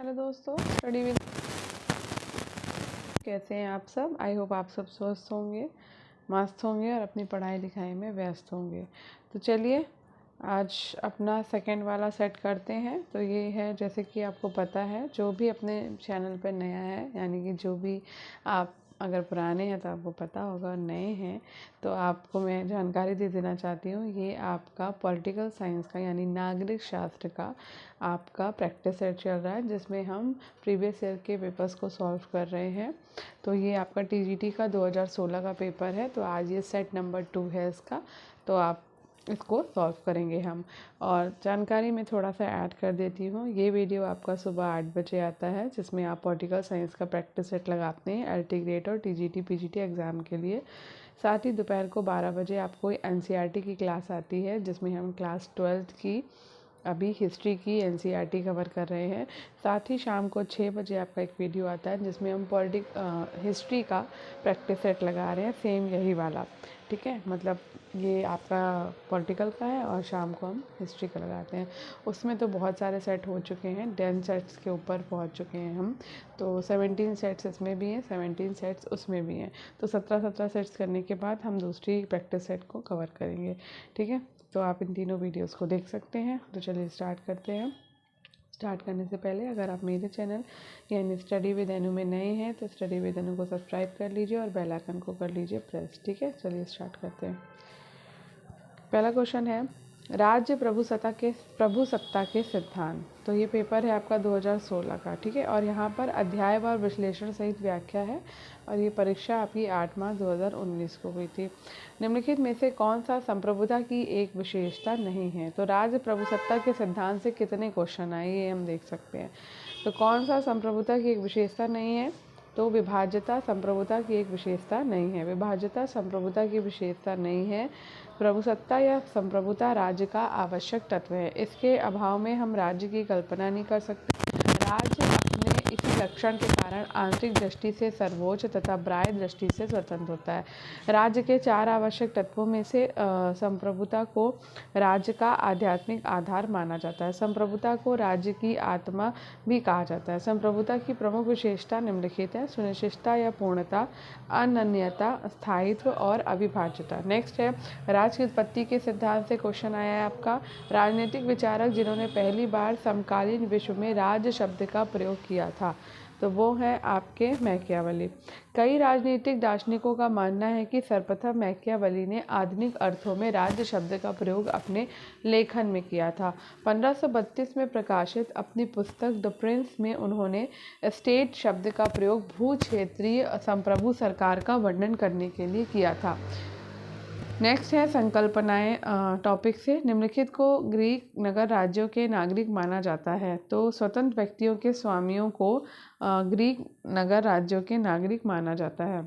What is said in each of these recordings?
Hello दोस्तों, study with कैसे हैं आप सब। आई होप आप सब स्वस्थ होंगे, मस्त होंगे और अपनी पढ़ाई लिखाई में व्यस्त होंगे। तो चलिए आज अपना सेकंड वाला सेट करते हैं। तो ये है, जैसे कि आपको पता है, जो भी अपने चैनल पर नया है, यानी कि जो भी आप अगर पुराने हैं तो आपको पता होगा, और नए हैं तो आपको मैं जानकारी दे देना चाहती हूँ। ये आपका पॉलिटिकल साइंस का यानी नागरिक शास्त्र का आपका प्रैक्टिस सेट चल रहा है, जिसमें हम प्रीवियस ईयर के पेपर्स को सॉल्व कर रहे हैं। तो ये आपका टीजीटी का 2016 का पेपर है। तो आज ये सेट नंबर 2 है इसका। तो आप इसको सॉल्व करेंगे हम। और जानकारी में थोड़ा सा ऐड कर देती हूँ। ये वीडियो आपका सुबह 8 बजे आता है, जिसमें आप पॉलिटिकल साइंस का प्रैक्टिस सेट लगाते हैं एलटी ग्रेड और टीजीटी पीजीटी एग्ज़ाम के लिए। साथ ही दोपहर को 12 बजे आपको एनसीईआरटी की क्लास आती है, जिसमें हम क्लास 12th की अभी हिस्ट्री की एनसीईआरटी कवर कर रहे हैं। साथ ही शाम को 6 बजे आपका एक वीडियो आता है, जिसमें हम हिस्ट्री का प्रैक्टिस सेट लगा रहे हैं, सेम यही वाला। ठीक है, मतलब ये आपका पॉलिटिकल का है और शाम को हम हिस्ट्री का लगाते हैं। उसमें तो बहुत सारे सेट हो चुके हैं, 10 सेट्स के ऊपर पहुंच चुके हैं हम। तो 17 सेट्स इसमें भी हैं, 17 सेट्स उसमें भी हैं। तो 17 सेट्स करने के बाद हम दूसरी प्रैक्टिस सेट को कवर करेंगे। ठीक है, तो आप इन तीनों वीडियोस को देख सकते हैं। तो चलिए स्टार्ट करते हैं। स्टार्ट करने से पहले अगर आप मेरे चैनल यानी स्टडी विद अनु में नए हैं तो स्टडी विद अनु को सब्सक्राइब कर लीजिए और बेल आइकन को कर लीजिए प्रेस। ठीक है, चलिए स्टार्ट करते हैं। पहला क्वेश्चन है, राज्य प्रभुसत्ता के सिद्धांत। तो ये पेपर है आपका 2016 का। ठीक है, और यहाँ पर अध्याय और विश्लेषण सहित व्याख्या है, और ये परीक्षा आपकी 8 मार्च 2019 को हुई थी। निम्नलिखित में से कौन सा संप्रभुता की एक विशेषता नहीं है। तो राज्य प्रभुसत्ता के सिद्धांत से कितने क्वेश्चन आए ये हम देख सकते हैं। तो कौन सा संप्रभुता की एक विशेषता नहीं है। तो विभाज्यता संप्रभुता की एक विशेषता नहीं है। विभाज्यता संप्रभुता की विशेषता नहीं है। प्रभुसत्ता या संप्रभुता राज्य का आवश्यक तत्व है। इसके अभाव में हम राज्य की कल्पना नहीं कर सकते। राज्य अपने इसी लक्षण के कारण आंतरिक दृष्टि से सर्वोच्च तथा बाह्य दृष्टि से स्वतंत्र होता है। राज्य के 4 आवश्यक तत्वों में से संप्रभुता को राज्य का आध्यात्मिक आधार माना जाता है। संप्रभुता को राज्य की आत्मा भी कहा जाता है। संप्रभुता की प्रमुख विशेषता निम्नलिखित है: सुनिश्चितता या पूर्णता, अनन्यता, स्थायित्व और अविभाज्यता। नेक्स्ट है, राज्य की उत्पत्ति के सिद्धांत से क्वेश्चन आया है आपका। राजनीतिक विचारक जिन्होंने पहली बार समकालीन विश्व में राज्य शब्द का प्रयोग किया था, तो वो है आपके मैकियावेली। कई राजनीतिक दार्शनिकों का मानना है कि सर्वप्रथम मैकियावेली ने आधुनिक अर्थों में राज्य शब्द का प्रयोग अपने लेखन में किया था। 1532 में प्रकाशित अपनी पुस्तक द प्रिंस में उन्होंने स्टेट शब्द का प्रयोग भू क्षेत्रीय संप्रभु सरकार का वर्णन करने के लिए किया था। नेक्स्ट है संकल्पनाएं टॉपिक से। निम्नलिखित को ग्रीक नगर राज्यों के नागरिक माना जाता है। तो स्वतंत्र व्यक्तियों के स्वामियों को ग्रीक नगर राज्यों के नागरिक माना जाता है।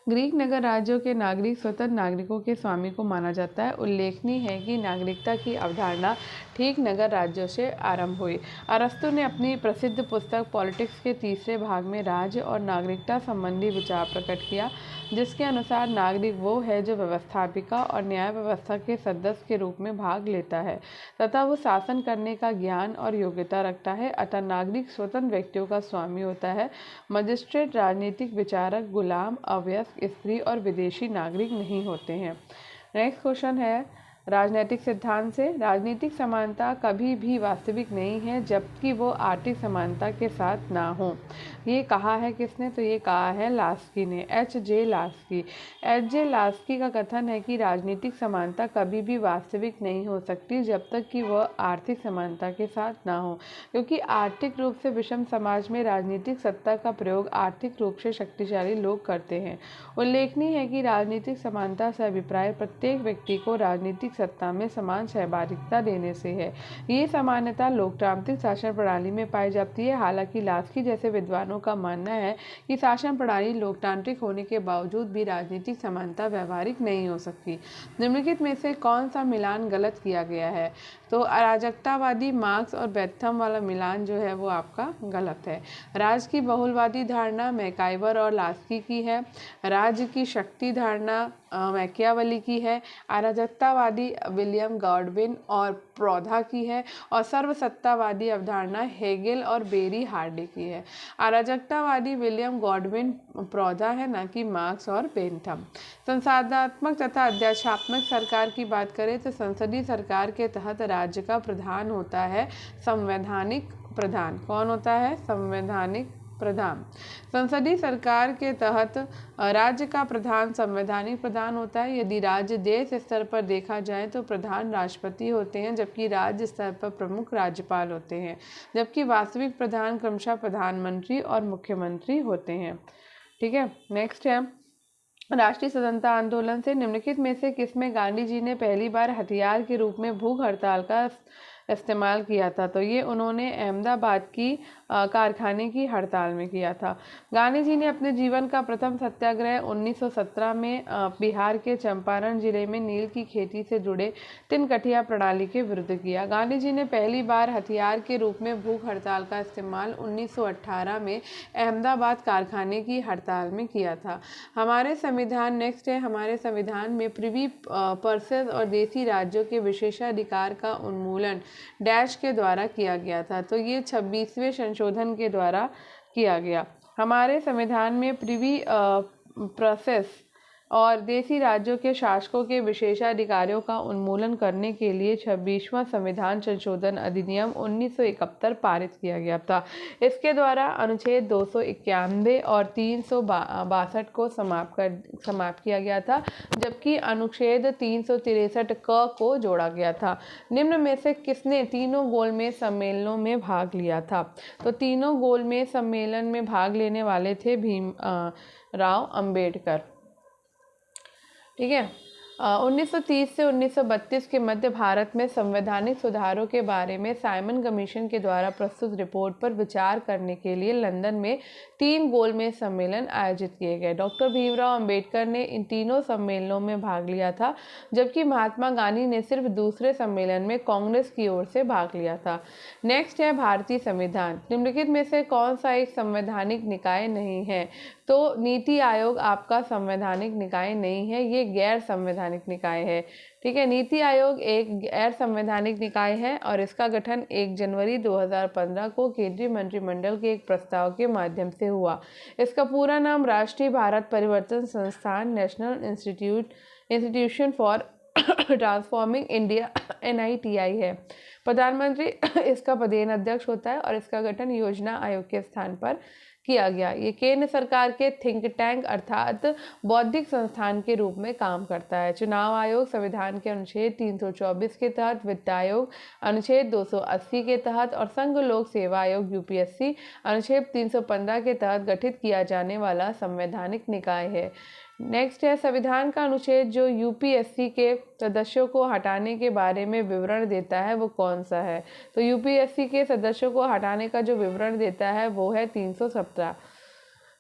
ग्रीक नगर राज्यों के नागरिक स्वतंत्र नागरिकों के स्वामी को माना जाता है। उल्लेखनीय है कि नागरिकता की अवधारणा ठीक नगर राज्यों से आरंभ हुई। अरस्तु ने अपनी प्रसिद्ध पुस्तक पॉलिटिक्स के तीसरे भाग में राज्य और नागरिकता संबंधी विचार प्रकट किया, जिसके अनुसार नागरिक वो है जो व्यवस्थापिका और न्याय व्यवस्था के सदस्य के रूप में भाग लेता है तथा वो शासन करने का ज्ञान और योग्यता रखता है। अतः नागरिक स्वतंत्र व्यक्तियों का स्वामी होता है। मजिस्ट्रेट, राजनीतिक विचारक, गुलाम, अवयस्क, स्त्री और विदेशी नागरिक नहीं होते हैं। नेक्स्ट क्वेश्चन है, राजनीतिक सिद्धांत से। राजनीतिक समानता कभी भी वास्तविक नहीं है जबकि वो आर्थिक समानता के साथ ना हो। ये कहा है किसने? तो ये कहा है लास्की ने, H.J. लास्की। H.J. लास्की का कथन है कि राजनीतिक समानता कभी भी वास्तविक नहीं हो सकती जब तक कि वह आर्थिक समानता के साथ ना हो, क्योंकि आर्थिक रूप से विषम समाज में राजनीतिक सत्ता का प्रयोग आर्थिक रूप से शक्तिशाली लोग करते हैं। उल्लेखनीय है कि राजनीतिक समानता से अभिप्राय प्रत्येक व्यक्ति को राजनीतिक सत्ता में समान सहभागिता देने से है। ये समानता लोकतांत्रिक शासन प्रणाली में पाई जाती है। हालांकि लास्की जैसे विद्वानों का मानना है कि शासन प्रणाली लोकतांत्रिक होने के बावजूद भी राजनीतिक समानता व्यवहारिक नहीं हो सकती। निम्नलिखित में से कौन सा मिलान गलत किया गया है? तो अराजकतावादी मार्क्स और बेंथम वाला मिलान जो है वो आपका गलत है। राज्य की बहुलवादी धारणा मैकाइवर और लास्की की है। राज्य की शक्ति धारणा मैकियावेली की है, अराजकतावादी विलियम गॉडविन और प्रौधा की है, और सर्वसत्तावादी अवधारणा हेगेल और बेरी हार्डी की है। अराजकतावादी विलियम गॉडविन प्रौधा है, ना कि मार्क्स और बेंथम। संसदात्मक तथा अध्यक्षात्मक सरकार की बात करें तो संसदीय सरकार के तहत राज्य का प्रधान होता है संवैधानिक प्रधान। कौन होता है? संवैधानिक प्रधान। संसदीय सरकार के तहत राज्य का प्रधान संवैधानिक प्रधान होता है। यदि राज्य देश स्तर पर देखा जाए तो प्रधान राष्ट्रपति होते हैं, जबकि राज्य स्तर पर प्रमुख राज्यपाल होते हैं, जबकि वास्तविक प्रधान क्रमशः प्रधानमंत्री और मुख्यमंत्री होते हैं। ठीक है, नेक्स्ट है राष्ट्रीय स्वतंत्रता आंदोलन से निम्नलिखित में से किसमें गांधी जी ने पहली बार हथियार के रूप में भूख हड़ताल का इस्तेमाल किया था? तो ये उन्होंने अहमदाबाद की कारखाने की हड़ताल में किया था। गांधी जी ने अपने जीवन का प्रथम सत्याग्रह 1917 में बिहार के चंपारण जिले में नील की खेती से जुड़े तिनकठिया प्रणाली के विरुद्ध किया। गांधी जी ने पहली बार हथियार के रूप में भूख हड़ताल का इस्तेमाल 1918 में अहमदाबाद कारखाने की हड़ताल में किया था। हमारे संविधान नेक्स्ट है, हमारे संविधान में प्रिवी पर्सेस और देसी राज्यों के विशेषाधिकार का उन्मूलन डैश के द्वारा किया गया था। तो ये 26वें संशोधन के द्वारा किया गया। हमारे संविधान में प्रिवी प्रोसेस और देसी राज्यों के शासकों के विशेषाधिकारों का उन्मूलन करने के लिए 26वां संविधान संशोधन अधिनियम 1971 पारित किया गया था। इसके द्वारा अनुच्छेद 291 और 362 को समाप्त किया गया था, जबकि अनुच्छेद 363 क को जोड़ा गया था। निम्न में से किसने तीनों गोलमेज सम्मेलनों में भाग लिया था? तो तीनों गोलमेज सम्मेलन में भाग लेने वाले थे भीमराव अंबेडकर। ठीक है, 1930 से 1932 के मध्य भारत में संवैधानिक सुधारों के बारे में साइमन कमीशन के द्वारा प्रस्तुत रिपोर्ट पर विचार करने के लिए लंदन में 3 गोलमेज सम्मेलन आयोजित किए गए। डॉक्टर भीमराव अंबेडकर ने इन तीनों सम्मेलनों में भाग लिया था, जबकि महात्मा गांधी ने सिर्फ दूसरे सम्मेलन में कांग्रेस की ओर से भाग लिया था। नेक्स्ट है भारतीय संविधान। निम्नलिखित में से कौन सा एक संवैधानिक निकाय नहीं है? तो नीति आयोग आपका संवैधानिक निकाय नहीं है, ये गैर संवैधानिक निकाय है। ठीक है, नीति आयोग एक गैर संवैधानिक निकाय है और इसका गठन 1 जनवरी 2015 को केंद्रीय मंत्रिमंडल के एक प्रस्ताव के माध्यम से हुआ। इसका पूरा नाम राष्ट्रीय भारत परिवर्तन संस्थान national institution for transforming India NITI है। प्रधानमंत्री इसका पदेन अध्यक्ष होता है और इसका गठन योजना आयोग के स्थान पर किया गया। ये केंद्र सरकार के थिंक टैंक अर्थात बौद्धिक संस्थान के रूप में काम करता है। चुनाव आयोग संविधान के अनुच्छेद 324 के तहत, वित्त आयोग अनुच्छेद 280 के तहत और संघ लोक सेवा आयोग UPSC अनुच्छेद 315 के तहत गठित किया जाने वाला संवैधानिक निकाय है। नेक्स्ट है संविधान का अनुच्छेद जो UPSC के सदस्यों को हटाने के बारे में विवरण देता है वो कौन सा है? तो UPSC के सदस्यों को हटाने का जो विवरण देता है वो है 317।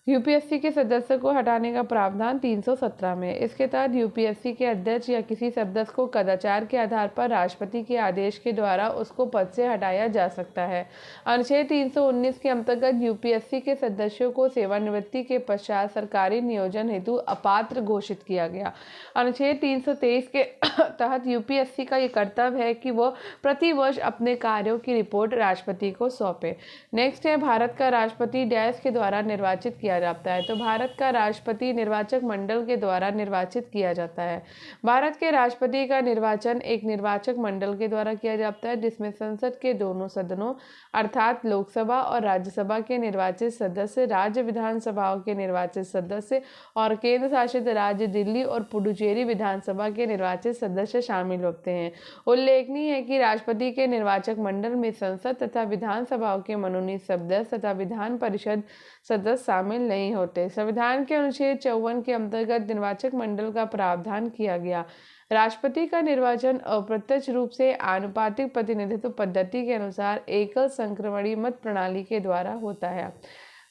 UPSC के सदस्य को हटाने का प्रावधान 317 में। इसके तहत UPSC के अध्यक्ष या किसी सदस्य को कदाचार के आधार पर राष्ट्रपति के आदेश के द्वारा उसको पद से हटाया जा सकता है। अनुच्छेद 319 के अंतर्गत UPSC के सदस्यों को सेवानिवृत्ति के पश्चात सरकारी नियोजन हेतु अपात्र घोषित किया गया। अनुच्छेद 323 के तहत UPSC का ये कर्तव्य है कि वह प्रति वर्ष अपने कार्यों की रिपोर्ट राष्ट्रपति को सौंपे। नेक्स्ट है भारत का राष्ट्रपति डैश के द्वारा निर्वाचित किया जाता है। तो भारत का राष्ट्रपति निर्वाचक मंडल के द्वारा निर्वाचित किया जाता है। भारत के राष्ट्रपति का निर्वाचन एक निर्वाचक मंडल के द्वारा किया जाता है, जिसमें संसद के दोनों सदनों अर्थात लोकसभा और राज्यसभा के निर्वाचित सदस्य, राज्य विधानसभाओं के निर्वाचित सदस्य और केंद्र शासित राज्य दिल्ली और पुडुचेरी विधानसभा के निर्वाचित सदस्य शामिल होते हैं। उल्लेखनीय है कि राष्ट्रपति के निर्वाचक मंडल में संसद तथा विधानसभाओं के मनोनीत सदस्य तथा विधान परिषद सदस्य शामिल नहीं होते। संविधान के अनुच्छेद 54 के अंतर्गत निर्वाचक मंडल का प्रावधान किया गया। राष्ट्रपति का निर्वाचन अप्रत्यक्ष रूप से आनुपातिक प्रतिनिधित्व पद्धति के अनुसार एकल संक्रमणी मत प्रणाली के द्वारा होता है।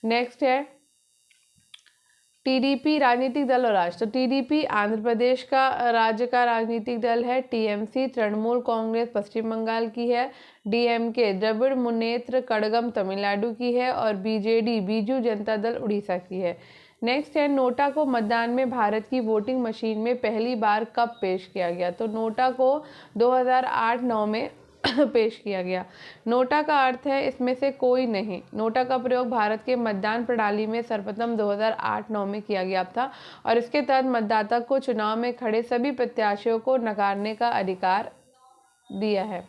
नेक्स्ट है TDP राजनीतिक दल और राष्ट्र। तो TDP आंध्र प्रदेश का राज्य का राजनीतिक दल है। TMC तृणमूल कांग्रेस पश्चिम बंगाल की है। DMK द्रविड़ मुनेत्र कड़गम तमिलनाडु की है और BJD बीजू जनता दल उड़ीसा की है। नेक्स्ट है नोटा को मतदान में भारत की वोटिंग मशीन में पहली बार कब पेश किया गया? तो नोटा को 2008-9 में पेश किया गया। नोटा का अर्थ है इसमें से कोई नहीं। नोटा का प्रयोग भारत के मतदान प्रणाली में सर्वप्रथम 2008-9 में किया गया था और इसके तहत मतदाता को चुनाव में खड़े सभी प्रत्याशियों को नकारने का अधिकार दिया है।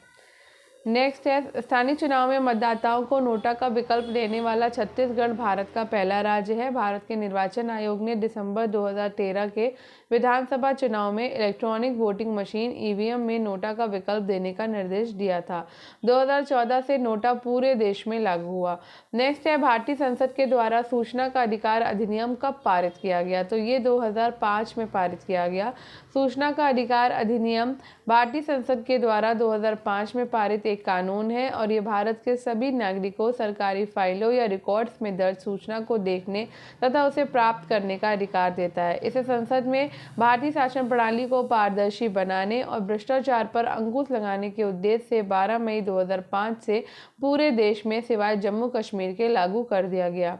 नेक्स्ट है स्थानीय चुनाव में मतदाताओं को नोटा का विकल्प देने वाला छत्तीसगढ़ भारत का पहला राज्य है। भारत के निर्वाचन आयोग ने दिसंबर 2013 के विधानसभा चुनाव में इलेक्ट्रॉनिक वोटिंग मशीन ईवीएम में नोटा का विकल्प देने का निर्देश दिया था। 2014 से नोटा पूरे देश में लागू हुआ। नेक्स्ट है भारतीय संसद के द्वारा सूचना का अधिकार अधिनियम कब पारित किया गया? तो ये 2005 में पारित किया गया। सूचना का अधिकार अधिनियम भारतीय संसद के द्वारा 2005 में पारित एक कानून है और ये भारत के सभी नागरिकों सरकारी फाइलों या रिकॉर्ड्स में दर्ज सूचना को देखने तथा उसे प्राप्त करने का अधिकार देता है। इसे संसद में भारतीय शासन प्रणाली को पारदर्शी बनाने और भ्रष्टाचार पर अंकुश लगाने के उद्देश्य से 12 मई 2005 से पूरे देश में सिवाय जम्मू कश्मीर के लागू कर दिया गया।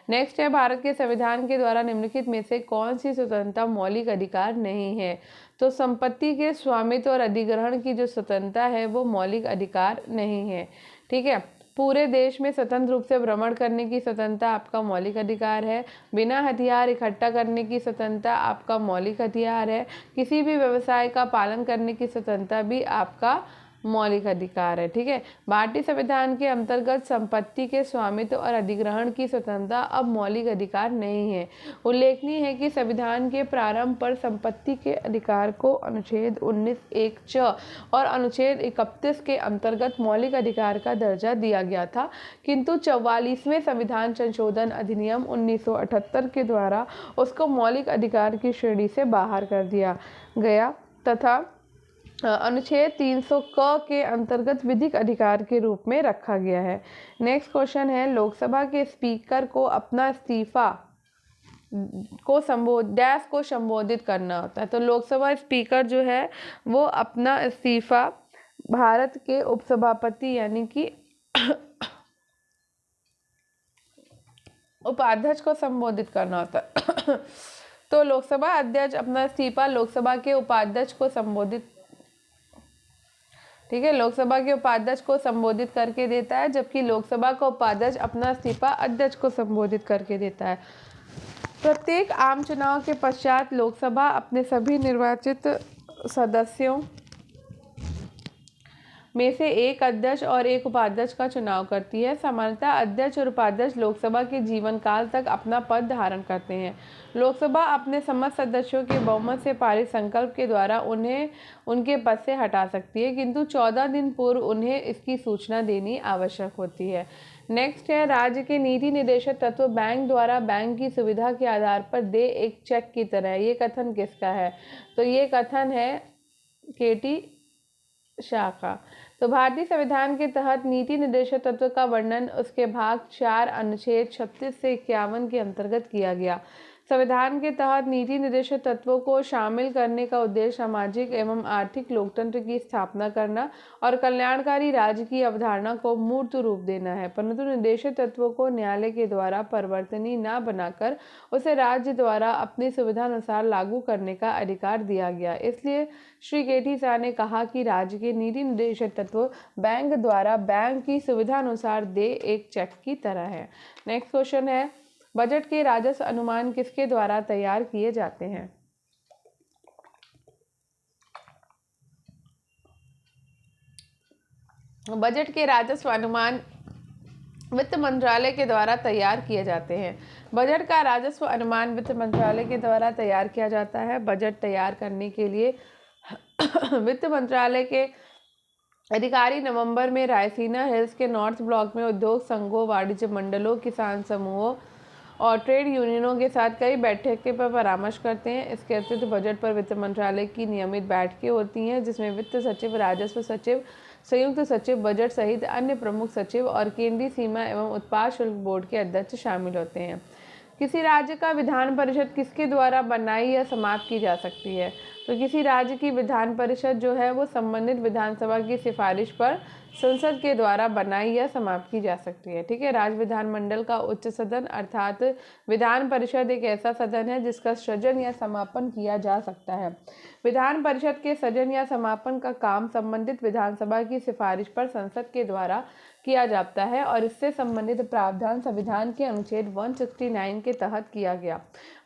नेक्स्ट है भारत के संविधान के द्वारा निम्नलिखित में से कौन सी स्वतंत्रता मौलिक अधिकार नहीं है? तो संपत्ति के स्वामित्व और अधिग्रहण की जो स्वतंत्रता है वो मौलिक अधिकार नहीं है। ठीक है, पूरे देश में स्वतंत्र रूप से भ्रमण करने की स्वतंत्रता आपका मौलिक अधिकार है। बिना हथियार इकट्ठा करने की स्वतंत्रता आपका मौलिक अधिकार है। किसी भी व्यवसाय का पालन करने की स्वतंत्रता भी आपका मौलिक अधिकार है। ठीक है, भारतीय संविधान के अंतर्गत संपत्ति के स्वामित्व और अधिग्रहण की स्वतंत्रता अब मौलिक अधिकार नहीं है। उल्लेखनीय है कि संविधान के प्रारंभ पर संपत्ति के अधिकार को अनुच्छेद 19(1) च और अनुच्छेद 31 के अंतर्गत मौलिक अधिकार का दर्जा दिया गया था, किंतु 44वें संविधान संशोधन अधिनियम 1978 के द्वारा उसको मौलिक अधिकार की श्रेणी से बाहर कर दिया गया तथा अनुच्छेद 300 क के अंतर्गत विधिक अधिकार के रूप में रखा गया है। नेक्स्ट क्वेश्चन है लोकसभा के स्पीकर को अपना इस्तीफा को संबोधित करना होता है। तो लोकसभा स्पीकर जो है वो अपना इस्तीफा भारत के उपसभापति यानी कि उपाध्यक्ष को संबोधित करना होता है। तो लोकसभा अध्यक्ष अपना इस्तीफा लोकसभा के उपाध्यक्ष को संबोधित लोकसभा के उपाध्यक्ष को संबोधित करके देता है, जबकि लोकसभा का उपाध्यक्ष अपना इस्तीफा अध्यक्ष को संबोधित करके देता है। प्रत्येक आम चुनाव के पश्चात लोकसभा अपने सभी निर्वाचित सदस्यों में से एक अध्यक्ष और एक उपाध्यक्ष का चुनाव करती है। सामान्यतः अध्यक्ष और उपाध्यक्ष लोकसभा के जीवन काल तक अपना पद धारण करते हैं। लोकसभा अपने समस्त सदस्यों के बहुमत से पारित संकल्प के द्वारा उन्हें उनके पद से हटा सकती है, किंतु 14 दिन पूर्व उन्हें इसकी सूचना देनी आवश्यक होती है। नेक्स्ट है राज्य के नीति निर्देशक तत्व बैंक द्वारा बैंक की सुविधा के आधार पर दे एक चेक की तरह। ये कथन किसका है? तो ये कथन है केटी शाह का। तो भारतीय संविधान के तहत नीति निर्देशक तत्व का वर्णन उसके भाग 4 अनुच्छेद 36 से 51 के अंतर्गत किया गया। संविधान के तहत नीति निर्देशक तत्वों को शामिल करने का उद्देश्य सामाजिक एवं आर्थिक लोकतंत्र की स्थापना करना और कल्याणकारी राज्य की अवधारणा को मूर्त रूप देना है, परंतु निर्देशक तत्वों को न्यायालय के द्वारा परिवर्तनीय न बनाकर उसे राज्य द्वारा अपनी सुविधानुसार लागू करने का अधिकार दिया गया। इसलिए श्री केटी शाह ने कहा कि राज्य के नीति निर्देशक तत्व बैंक द्वारा बैंक की सुविधानुसार दे एक चेक की तरह है। नेक्स्ट क्वेश्चन है बजट के राजस्व अनुमान किसके द्वारा तैयार किए जाते हैं? बजट के राजस्व अनुमान वित्त मंत्रालय के द्वारा तैयार किए जाते हैं। बजट का राजस्व अनुमान वित्त मंत्रालय के द्वारा तैयार किया जाता है। बजट तैयार करने के लिए वित्त मंत्रालय के अधिकारी नवंबर में रायसीना हिल्स के नॉर्थ ब्लॉक में उद्योग संघों, वाणिज्य मंडलों, किसान समूहों और ट्रेड यूनियनों के साथ कई बैठकें पर परामर्श करते हैं। इसके अतिरिक्त बजट पर वित्त मंत्रालय की नियमित बैठकें होती हैं, जिसमें वित्त सचिव, राजस्व सचिव, संयुक्त सचिव, बजट सहित अन्य प्रमुख सचिव और केंद्रीय सीमा एवं उत्पाद शुल्क बोर्ड के अध्यक्ष शामिल होते हैं। किसी राज्य का विधान परिषद किसके द्वारा बनाई या समाप्त की जा सकती है? तो किसी राज्य की विधान परिषद जो है वो संबंधित विधानसभा की सिफारिश पर संसद के द्वारा बनाई या समाप्त की जा सकती है। ठीक है, राज्य विधानमंडल का उच्च सदन अर्थात विधान परिषद एक ऐसा सदन है जिसका सृजन या समापन किया जा सकता है। विधान परिषद के सृजन या समापन का काम संबंधित विधानसभा की सिफारिश पर संसद के द्वारा किया जाता है और इससे संबंधित प्रावधान संविधान के अनुच्छेद 169 के तहत किया गया।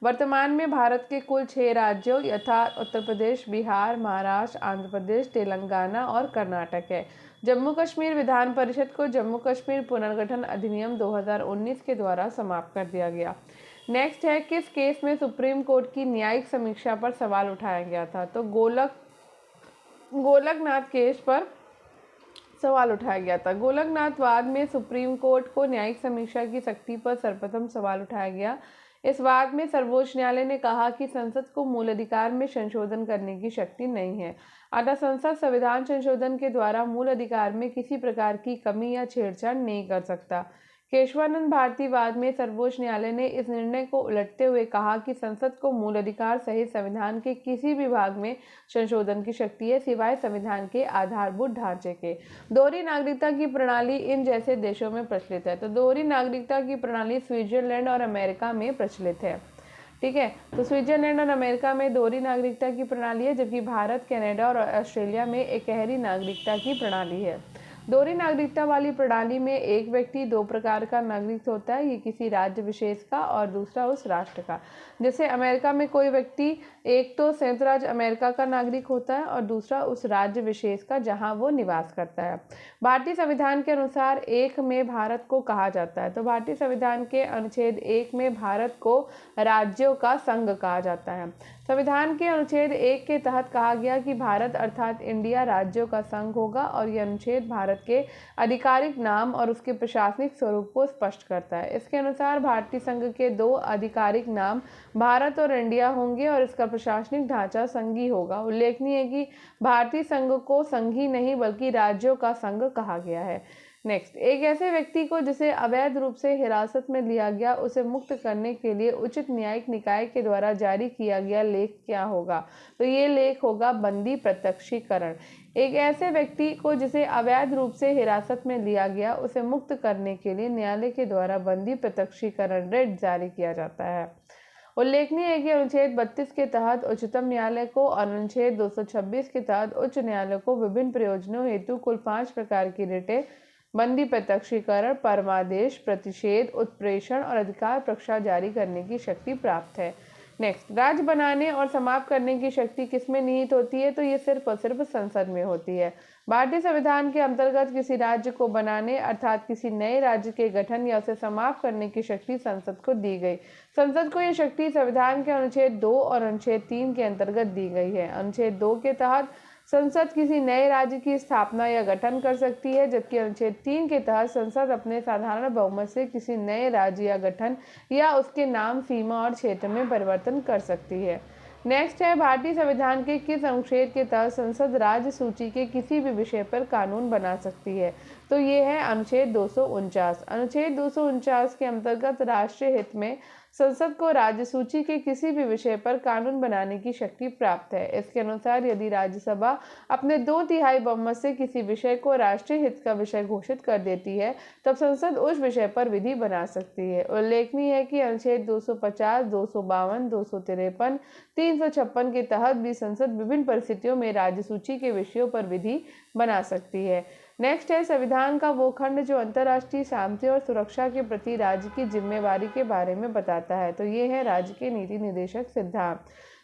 वर्तमान में भारत के कुल 6 राज्यों यथा उत्तर प्रदेश, बिहार, महाराष्ट्र, आंध्र प्रदेश, तेलंगाना और कर्नाटक है। जम्मू कश्मीर विधान परिषद को जम्मू कश्मीर पुनर्गठन अधिनियम 2019 के द्वारा समाप्त कर दिया गया। नेक्स्ट है, किस केस में सुप्रीम कोर्ट की न्यायिक समीक्षा पर सवाल उठाया गया था? तो गोलकनाथ केस पर सवाल उठाया गया था। गोलकनाथ वाद में सुप्रीम कोर्ट को न्यायिक समीक्षा की शक्ति पर सर्वप्रथम सवाल उठाया गया। इस वाद में सर्वोच्च न्यायालय ने कहा कि संसद को मूल अधिकार में संशोधन करने की शक्ति नहीं है, अतः संसद संविधान संशोधन के द्वारा मूल अधिकार में किसी प्रकार की कमी या छेड़छाड़ नहीं कर सकता। केशवानंद भारती वाद में सर्वोच्च न्यायालय ने इस निर्णय को उलटते हुए कहा कि संसद को मूल अधिकार सहित संविधान के किसी भी भाग में संशोधन की शक्ति है सिवाय संविधान के आधारभूत ढांचे के। दोहरी नागरिकता की प्रणाली इन जैसे देशों में प्रचलित है। तो दोहरी नागरिकता की प्रणाली स्विट्जरलैंड और अमेरिका में प्रचलित है। ठीक है, तो स्विट्जरलैंड और अमेरिका में दोहरी नागरिकता की प्रणाली है, जबकि भारत, कनाडा और ऑस्ट्रेलिया में एकहरी नागरिकता की प्रणाली है। दोहरी नागरिकता वाली प्रणाली में एक व्यक्ति 2 प्रकार का नागरिक होता है, ये किसी राज्य विशेष का और दूसरा उस राष्ट्र का। जैसे अमेरिका में कोई व्यक्ति एक तो संयुक्त राज्य अमेरिका का नागरिक होता है और दूसरा उस राज्य विशेष का जहां वो निवास करता है। भारतीय संविधान के अनुसार 1 में भारत को कहा जाता है। तो भारतीय संविधान के अनुच्छेद 1 में भारत को राज्यों का संघ कहा जाता है। संविधान के अनुच्छेद 1 के तहत कहा गया कि भारत अर्थात इंडिया राज्यों का संघ होगा और यह अनुच्छेद भारत के आधिकारिक नाम और उसके प्रशासनिक स्वरूप को स्पष्ट करता है। इसके अनुसार भारतीय संघ के 2 आधिकारिक नाम भारत और इंडिया होंगे और इसका प्रशासनिक ढांचा संघीय होगा। उल्लेखनीय है कि भारतीय संघ को संघीय नहीं बल्कि राज्यों का संघ कहा गया है। नेक्स्ट, एक ऐसे व्यक्ति को जिसे अवैध रूप से हिरासत में लिया गया उसे मुक्त करने के लिए उचित न्यायिक निकाय के द्वारा जारी किया गया लेख क्या होगा? तो ये लेख होगा बंदी प्रत्यक्षीकरण। एक ऐसे व्यक्ति को जिसे अवैध रूप से हिरासत में लिया गया उसे मुक्त करने के लिए न्यायालय के द्वारा बंदी प्रत्यक्षीकरण रिट जारी किया जाता है। उल्लेखनीय है कि अनुच्छेद 32 के तहत उच्चतम न्यायालय को और अनुच्छेद 226 के तहत उच्च न्यायालय को विभिन्न प्रयोजनों हेतु कुल 5 प्रकार की रिटें बंदी प्रत्यक्षीकरण, परमादेश, प्रतिषेध, उत्प्रेषण और अधिकार प्रक्षा जारी करने की शक्ति प्राप्त है। नेक्स्ट, राज्य बनाने और समाप्त करने की शक्ति किसमें निहित होती है? तो ये सिर्फ और सिर्फ संसद में होती है। भारतीय संविधान के अंतर्गत किसी राज्य को बनाने अर्थात किसी नए राज्य के गठन या उसे समाप्त करने की शक्ति संसद को दी गई। संसद को यह शक्ति संविधान के अनुच्छेद 2 और अनुच्छेद 3 के अंतर्गत दी गई है। अनुच्छेद 2 के तहत संसद किसी नए राज्य की स्थापना या गठन कर सकती है, जबकि अनुच्छेद 3 के तहत संसद अपने साधारण बहुमत से किसी नए राज्य या गठन या उसके नाम, सीमा और क्षेत्र में परिवर्तन कर सकती है। नेक्स्ट है, भारतीय संविधान के किस अनुच्छेद के तहत संसद राज्य सूची के किसी भी विषय पर कानून बना सकती है? तो ये है अनुच्छेद 249। अनुच्छेद 249 के अंतर्गत राष्ट्रीय हित में संसद को राज्य सूची के किसी भी विषय पर कानून बनाने की शक्ति प्राप्त है। इसके अनुसार यदि राज्यसभा अपने 2/3 बहुमत से किसी विषय को राष्ट्रीय हित का विषय घोषित कर देती है तब संसद उस विषय पर विधि बना सकती है। उल्लेखनीय है कि अनुच्छेद 250, 252, 253, 356 के तहत भी संसद विभिन्न परिस्थितियों में राज्य सूची के विषयों पर विधि बना सकती है। नेक्स्ट है, संविधान का वो खंड जो अंतर्राष्ट्रीय शांति और सुरक्षा के प्रति राज्य की जिम्मेवारी के बारे में बताता है। तो ये है राज्य के नीति निर्देशक सिद्धांत।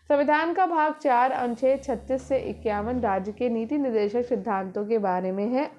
संविधान का भाग 4 अनुच्छेद 36 से 51 राज्य के नीति निर्देशक सिद्धांतों के बारे में है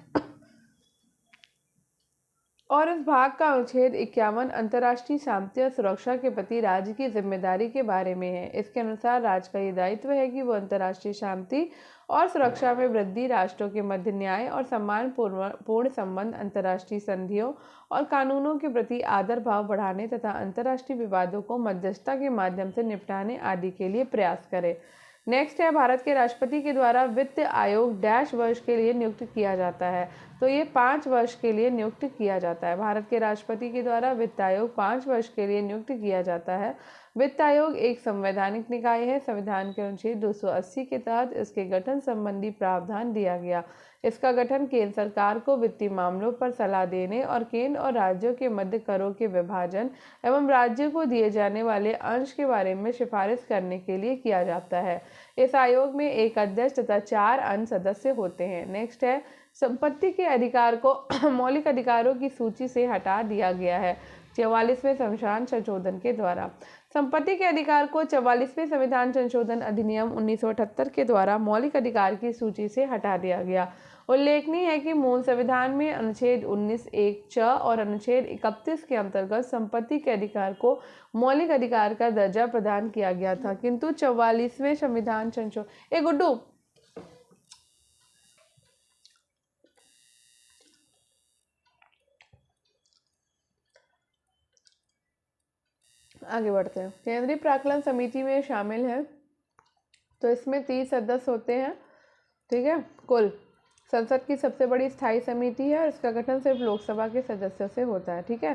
और इस भाग का अनुच्छेद 51 अंतर्राष्ट्रीय शांति और सुरक्षा के प्रति राज्य की जिम्मेदारी के बारे में है। इसके अनुसार राज्य का ये दायित्व है कि वो अंतर्राष्ट्रीय शांति और सुरक्षा में वृद्धि, राष्ट्रों के मध्य न्याय और सम्मान पूर्ण संबंध, अंतर्राष्ट्रीय संधियों और कानूनों के प्रति आदर भाव बढ़ाने तथा अंतर्राष्ट्रीय विवादों को मध्यस्थता के माध्यम से निपटाने आदि के लिए प्रयास करे। नेक्स्ट है, भारत के राष्ट्रपति के द्वारा वित्त आयोग डैश वर्ष के लिए नियुक्त किया जाता है। तो ये 5 वर्ष के लिए नियुक्त किया जाता है। भारत के राष्ट्रपति के द्वारा वित्त आयोग 5 वर्ष के लिए नियुक्त किया जाता है। वित्त आयोग एक संवैधानिक निकाय है। संविधान के अनुच्छेद 280 के तहत इसके गठन संबंधी प्रावधान दिया गया। इसका गठन केंद्र सरकार को वित्तीय मामलों पर सलाह देने और केंद्र और राज्यों के मध्य करों के विभाजन एवं राज्यों को दिए जाने वाले अंश के बारे में सिफारिश करने के लिए किया जाता है। इस आयोग में एक अध्यक्ष तथा 4 अन्य सदस्य होते हैं। नेक्स्ट है, संपत्ति के अधिकार को मौलिक अधिकारों की सूची से हटा दिया गया है 44वें संविधान संशोधन के द्वारा। संपत्ति के अधिकार को 44वें संविधान संशोधन अधिनियम 1978 के द्वारा मौलिक अधिकार की सूची से हटा दिया गया। उल्लेखनीय है कि मूल संविधान में अनुच्छेद 19(1) च और अनुच्छेद 31 के अंतर्गत संपत्ति के अधिकार को मौलिक अधिकार का दर्जा प्रदान किया गया था, किंतु 44वें संविधान संशोधन गुड्डू आगे बढ़ते हैं। केंद्रीय प्राक्कलन समिति में शामिल है, तो इसमें 30 सदस्य होते हैं, ठीक है। कुल संसद की सबसे बड़ी स्थायी समिति है और इसका गठन सिर्फ लोकसभा के सदस्यों से होता है, ठीक है।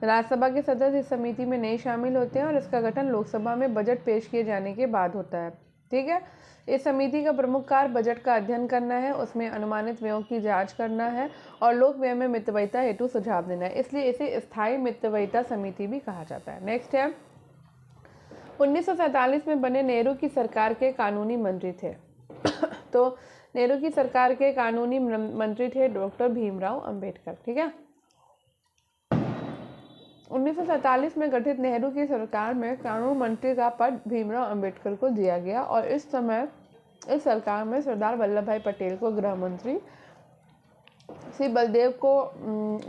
राज्यसभा के सदस्य इस समिति में नहीं शामिल होते हैं और इसका गठन लोकसभा में बजट पेश किए जाने के बाद होता है, ठीक है। इस समिति का प्रमुख कार्य बजट का अध्ययन करना है, उसमें अनुमानित व्ययों की जांच करना है और लोक व्यय में मितव्ययिता हेतु सुझाव देना है, इसलिए इसे स्थायी मितव्ययिता समिति भी कहा जाता है। नेक्स्ट है, 1947 में बने नेहरू की सरकार के कानूनी मंत्री थे। तो नेहरू की सरकार के कानूनी मंत्री थे डॉक्टर भीमराव अंबेडकर, ठीक है। 1947 में गठित नेहरू की सरकार में कानून मंत्री का पद भीमराव अंबेडकर को दिया गया और इस समय इस सरकार में सरदार वल्लभ भाई पटेल को गृह मंत्री, सी बलदेव को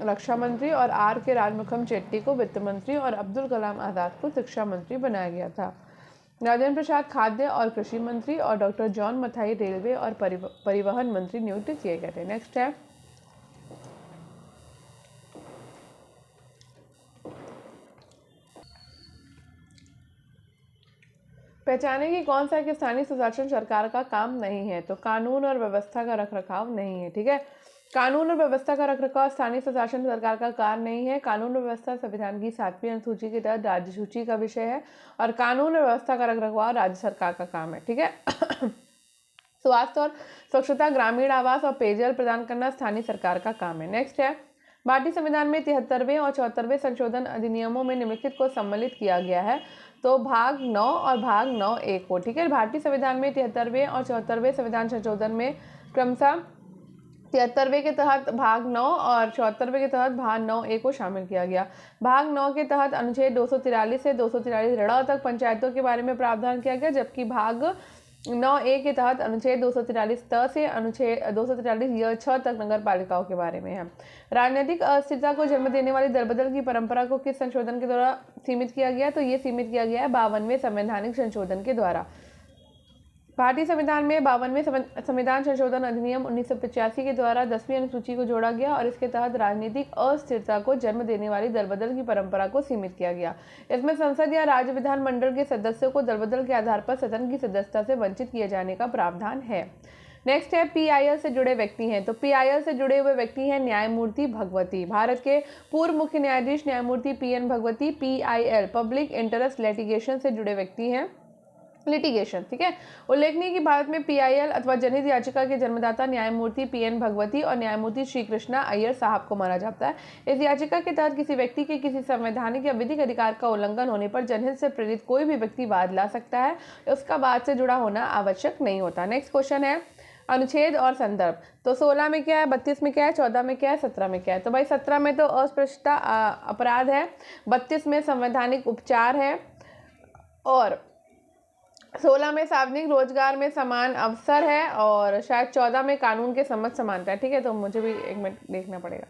रक्षा मंत्री और आर के राजमुखम चेट्टी को वित्त मंत्री और अब्दुल कलाम आज़ाद को शिक्षा मंत्री बनाया गया था। राजेंद्र प्रसाद खाद्य और कृषि मंत्री और डॉक्टर जॉन मथाई रेलवे और परिवहन मंत्री नियुक्त किए गए थे। नेक्स्ट है, पहचाने कि कौन सा कि स्थानीय सुशासन सरकार का काम नहीं है, तो कानून और व्यवस्था का रखरखाव नहीं है, ठीक है। कानून और व्यवस्था का रखरखाव स्थानीय स्वशासन सरकार का कार्य नहीं है। कानून और व्यवस्था संविधान की 7वीं अनुसूची के तहत राज्य सूची का विषय है और कानून और व्यवस्था का रखरखाव राज्य सरकार का काम है, ठीक है। स्वास्थ्य और स्वच्छता, ग्रामीण आवास और पेयजल प्रदान करना स्थानीय सरकार का काम है। नेक्स्ट है, भारतीय संविधान में 73वें और 74वें संशोधन अधिनियमों में निम्नलिखित को सम्मिलित किया गया है, तो भाग 9 और भाग 9(1) को, ठीक है। भारतीय संविधान में 73वें और 74वें संविधान संशोधन में क्रमशः 73वें के तहत भाग 9 और 74वें के तहत भाग 9(a) को शामिल किया गया। भाग 9 के तहत अनुच्छेद 243 से 243 ऋण तक पंचायतों के बारे में प्रावधान किया गया, जबकि भाग 9(a) के तहत अनुच्छेद 243 त से अनुच्छेद 243 छ तक नगर पालिकाओं के बारे में है। राजनीतिक अस्थिरता को जन्म देने वाली दलबदल की परंपरा को किस संशोधन के द्वारा सीमित किया गया, तो ये सीमित किया गया है 52वें संवैधानिक संशोधन के द्वारा। भारतीय संविधान में 52वें संविधान संशोधन अधिनियम 1985 के द्वारा 10वीं अनुसूची को जोड़ा गया और इसके तहत राजनीतिक अस्थिरता को जन्म देने वाली दलबदल की परंपरा को सीमित किया गया। इसमें संसद या राज्य विधानमंडल के सदस्यों को दलबदल के आधार पर सदन की सदस्यता से वंचित किए जाने का प्रावधान है। नेक्स्ट है, PIL से जुड़े व्यक्ति हैं, तो PIL से जुड़े हुए व्यक्ति हैं न्यायमूर्ति भगवती। भारत के पूर्व मुख्य न्यायाधीश न्यायमूर्ति PN Bhagwati PIL public interest litigation से जुड़े व्यक्ति हैं, लिटिगेशन, ठीक है। उल्लेखनीय कि भारत में PIL अथवा जनहित याचिका के जन्मदाता न्यायमूर्ति PN भगवती और न्यायमूर्ति श्री कृष्णा अय्यर साहब को माना जाता है। इस याचिका के तहत किसी व्यक्ति के किसी संवैधानिक या विधिक अधिकार का उल्लंघन होने पर जनहित से प्रेरित कोई भी व्यक्ति वाद ला सकता है, उसका वाद से जुड़ा होना आवश्यक नहीं होता। नेक्स्ट क्वेश्चन है, अनुच्छेद और संदर्भ, तो 16 में क्या है, 32 में क्या है, 14 में क्या है, 17 में क्या है। तो भाई 17 में तो अस्पृश्यता अपराध है, 32 में संवैधानिक उपचार है और 16 में सार्वजनिक रोजगार में समान अवसर है और शायद 14 में कानून के समझ समानता है, ठीक है। तो मुझे भी एक मिनट देखना पड़ेगा।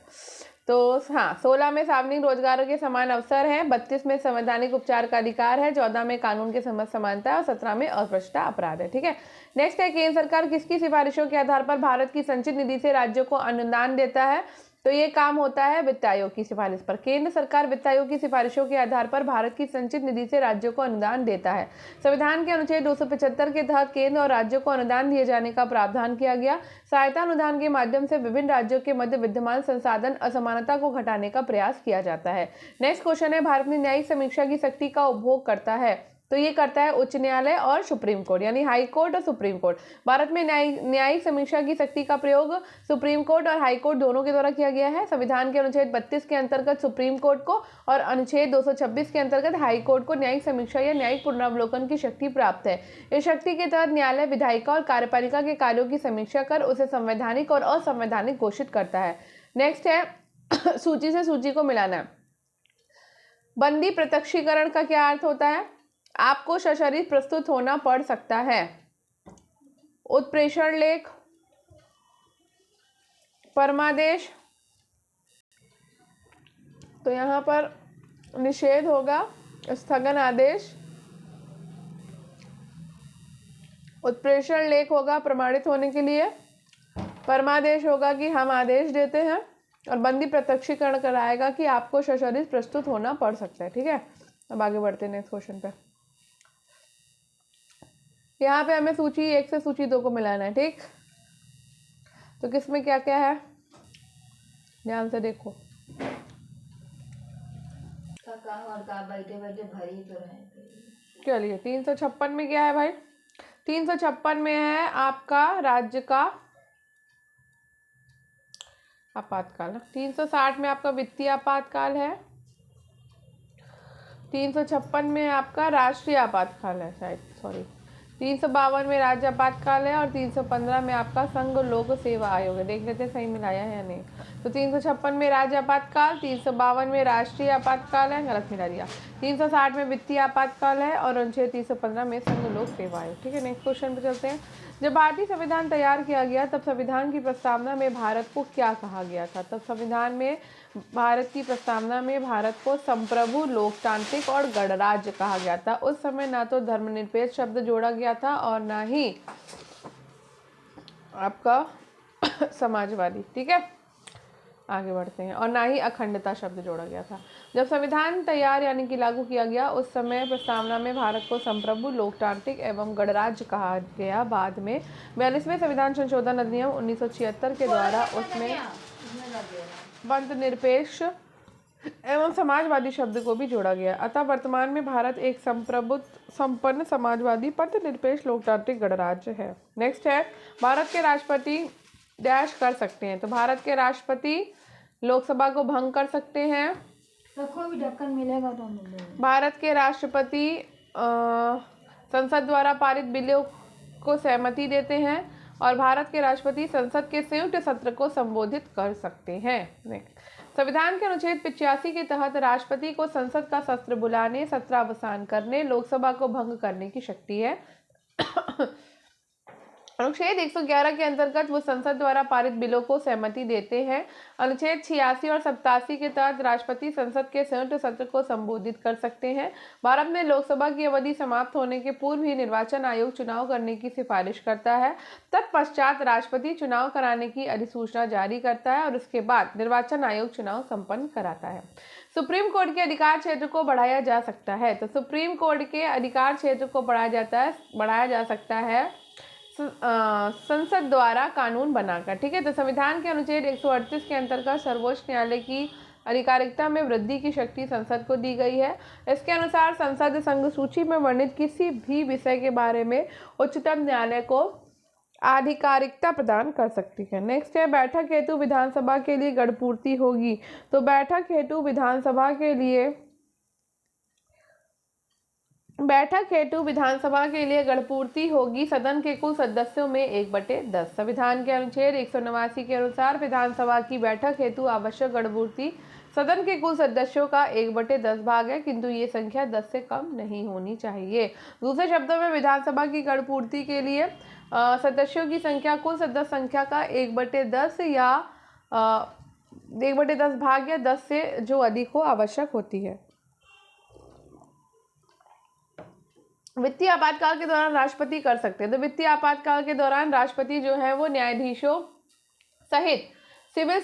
तो हाँ, 16 में सार्वजनिक रोजगार के समान अवसर है, 32 में संवैधानिक उपचार का अधिकार है, 14 में कानून के समझ समानता है और 17 में अस्पृश्यता अपराध है, ठीक है। नेक्स्ट है, केंद्र सरकार किसकी सिफारिशों के आधार पर भारत की संचित निधि से राज्यों को अनुदान देता है, तो ये काम होता है वित्त आयोग की सिफारिश पर। केंद्र सरकार वित्त आयोग की सिफारिशों के आधार पर भारत की संचित निधि से राज्यों को अनुदान देता है। संविधान के अनुच्छेद 275 के तहत केंद्र और राज्यों को अनुदान दिए जाने का प्रावधान किया गया। सहायता अनुदान के माध्यम से विभिन्न राज्यों के मध्य विद्यमान संसाधन असमानता को घटाने का प्रयास किया जाता है। नेक्स्ट क्वेश्चन है, भारत में न्यायिक समीक्षा की शक्ति का उपभोग करता है। तो ये करता है उच्च न्यायालय और सुप्रीम कोर्ट, यानी हाई कोर्ट और सुप्रीम कोर्ट। भारत में न्यायिक समीक्षा की शक्ति का प्रयोग सुप्रीम कोर्ट और हाई कोर्ट दोनों के द्वारा किया गया है। संविधान के अनुच्छेद 32 के अंतर्गत सुप्रीम कोर्ट को और अनुच्छेद 226 के अंतर्गत हाई कोर्ट को न्यायिक समीक्षा या न्यायिक पुनरावलोकन की शक्ति प्राप्त है। इस शक्ति के तहत न्यायालय विधायिका और कार्यपालिका के कार्यों की समीक्षा कर उसे संवैधानिक और असंवैधानिक घोषित करता है। नेक्स्ट है सूची से सूची को मिलाना। बंदी प्रत्यक्षीकरण का क्या अर्थ होता है? आपको सशरीर प्रस्तुत होना पड़ सकता है। उत्प्रेषण लेख, परमादेश, तो यहां पर निषेध होगा, स्थगन आदेश, उत्प्रेषण लेख होगा प्रमाणित होने के लिए, परमादेश होगा कि हम आदेश देते हैं, और बंदी प्रत्यक्षीकरण कराएगा कि आपको सशरीर प्रस्तुत होना पड़ सकता है। ठीक है, अब आगे बढ़ते हैं नेक्स्ट क्वेश्चन पे। यहाँ पे हमें सूची 1 से सूची 2 को मिलाना है। ठीक, तो किसमें क्या क्या है ध्यान से देखो। बैठे बैठे भरी तो रहे। चलिए 356 में क्या है भाई? 356 में है आपका राज्य का आपातकाल। 360 में आपका वित्तीय आपातकाल है। 356 में आपका राष्ट्रीय आपातकाल है, शायद सॉरी 352 में राज्य आपातकाल है, और 315 में आपका संघ लोक सेवा आयोग है। देख लेते हैं सही मिलाया है या नहीं। तो 356 में राज्य आपातकाल, 352 में राष्ट्रीय आपातकाल है, गलत मिला दिया। 360 में वित्तीय आपातकाल है, और अनुच्छेद 315 में संघ लोक सेवा आयोग। ठीक है, नेक्स्ट क्वेश्चन पे चलते हैं। जब भारतीय संविधान तैयार किया गया तब संविधान की प्रस्तावना में भारत को क्या कहा गया था? तब संविधान में भारत की प्रस्तावना में भारत को संप्रभु, लोकतांत्रिक और गणराज्य कहा गया था। उस समय ना तो धर्मनिरपेक्ष शब्द जोड़ा गया था और ना ही आपका समाजवादी। ठीक है, आगे बढ़ते हैं, और ना ही अखंडता शब्द जोड़ा गया था। जब संविधान तैयार यानी कि लागू किया गया उस समय प्रस्तावना में भारत को संप्रभु, लोकतांत्रिक एवं गणराज्य कहा गया। बाद में 42वें संविधान संशोधन अधिनियम 1976 के द्वारा उसमें पंथ निरपेक्ष एवं समाजवादी शब्द को भी जोड़ा गया। अतः वर्तमान में भारत एक संप्रभुत्व संपन्न समाजवादी पंथ निरपेक्ष लोकतांत्रिक गणराज्य है। नेक्स्ट है, भारत के राष्ट्रपति डैश कर सकते हैं। तो भारत के राष्ट्रपति लोकसभा को भंग कर सकते हैं। तो कोई भी ढक्कन मिलेगा तो मिलेगा। भारत के राष्ट्रपति संसद द्वारा पारित बिलों को सहमति देते हैं, और भारत के राष्ट्रपति संसद के संयुक्त सत्र को संबोधित कर सकते हैं। संविधान के अनुच्छेद 85 के तहत राष्ट्रपति को संसद का सत्र बुलाने, सत्रावसान करने, लोकसभा को भंग करने की शक्ति है। अनुच्छेद 111 के अंतर्गत वो संसद द्वारा पारित बिलों को सहमति देते हैं। अनुच्छेद 86 और 87 के तहत राष्ट्रपति संसद के संयुक्त सत्र को संबोधित कर सकते हैं। भारत में लोकसभा की अवधि समाप्त होने के पूर्व ही निर्वाचन आयोग चुनाव करने की सिफारिश करता है। तत्पश्चात राष्ट्रपति चुनाव कराने की अधिसूचना जारी करता है, और उसके बाद निर्वाचन आयोग चुनाव संपन्न कराता है। सुप्रीम कोर्ट के अधिकार क्षेत्र को बढ़ाया जा सकता है। तो सुप्रीम कोर्ट के अधिकार क्षेत्र को बढ़ाया जा सकता है संसद द्वारा कानून बनाकर। ठीक है, तो संविधान के अनुच्छेद 138 के अंतर्गत सर्वोच्च न्यायालय की अधिकारिकता में वृद्धि की शक्ति संसद को दी गई है। इसके अनुसार संसद संघ सूची में वर्णित किसी भी विषय के बारे में उच्चतम न्यायालय को आधिकारिकता प्रदान कर सकती है। नेक्स्ट है, बैठक हेतु विधानसभा के लिए गणपूर्ति होगी। तो बैठक हेतु विधानसभा के लिए गणपूर्ति होगी सदन के कुल सदस्यों में 1/10। संविधान के अनुच्छेद 189 के अनुसार विधानसभा की बैठक हेतु आवश्यक गणपूर्ति सदन के कुल सदस्यों का 1/10 भाग है, किंतु ये संख्या 10 से कम नहीं होनी चाहिए। दूसरे शब्दों में विधानसभा की गणपूर्ति के लिए सदस्यों की संख्या कुल सदस्य संख्या का 1/10 या 1/10 भाग या 10 से जो अधिक हो आवश्यक होती है। वित्तीय आपातकाल के दौरान राष्ट्रपति कर सकते हैं। तो वित्तीय आपातकाल के दौरान राष्ट्रपति जो है वो न्यायाधीशों सहित सिविल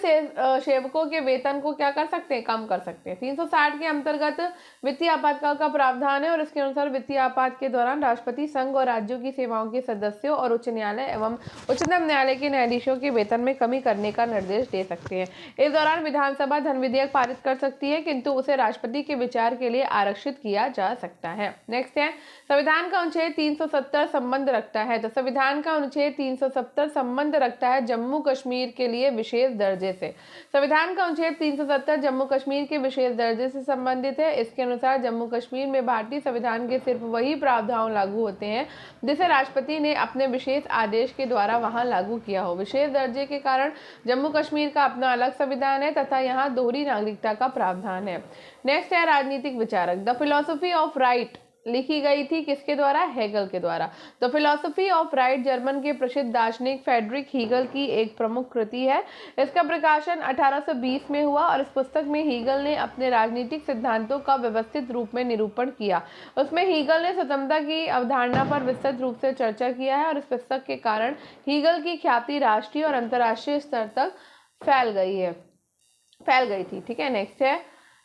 सेवकों के वेतन को क्या कर सकते हैं, कम कर सकते हैं। 360 के अंतर्गत वित्तीय आपातकाल का प्रावधान है और इसके अनुसार वित्तीय आपात के दौरान राष्ट्रपति संघ और राज्यों की सेवाओं के सदस्यों और उच्च न्यायालय एवं उच्चतम न्यायालय के न्यायाधीशों के वेतन में कमी करने का निर्देश दे सकते हैं। इस दौरान विधानसभा धन विधेयक पारित कर सकती है, किंतु उसे राष्ट्रपति के विचार के लिए आरक्षित किया जा सकता है। नेक्स्ट है, संविधान का अनुच्छेद 370 संबंध रखता है। तो संविधान का अनुच्छेद 370 संबंध रखता है जम्मू कश्मीर के लिए विशेष दर्जे से। संविधान का अनुच्छेद 370 जम्मू कश्मीर के विशेष दर्जे से संबंधित है। इसके अनुसार जम्मू कश्मीर में भारतीय संविधान के सिर्फ वही प्रावधान लागू होते हैं जिसे राष्ट्रपति ने अपने विशेष आदेश के द्वारा वहां लागू किया हो। विशेष दर्जे के कारण जम्मू कश्मीर का अपना अलग संविधान है तथा यहाँ दोहरी नागरिकता का प्रावधान है। नेक्स्ट है, राजनीतिक विचारक। द फिलोसफी ऑफ राइट लिखी गई थी किसके द्वारा, हेगल के द्वारा। The philosophy of right German के प्रसिद्ध दार्शनिक फ्रेडरिक हीगल की एक प्रमुख कृति है। इसका प्रकाशन 1820 में हुआ और इस पुस्तक में हीगल ने अपने राजनीतिक सिद्धांतों का व्यवस्थित रूप में निरूपण किया। उसमें हीगल ने स्वतंत्रता की अवधारणा पर विस्तृत रूप से चर्चा किया है और इस पुस्तक के कारण हीगल की ख्याति राष्ट्रीय और अंतर्राष्ट्रीय स्तर तक फैल गई थी। ठीक है, नेक्स्ट है,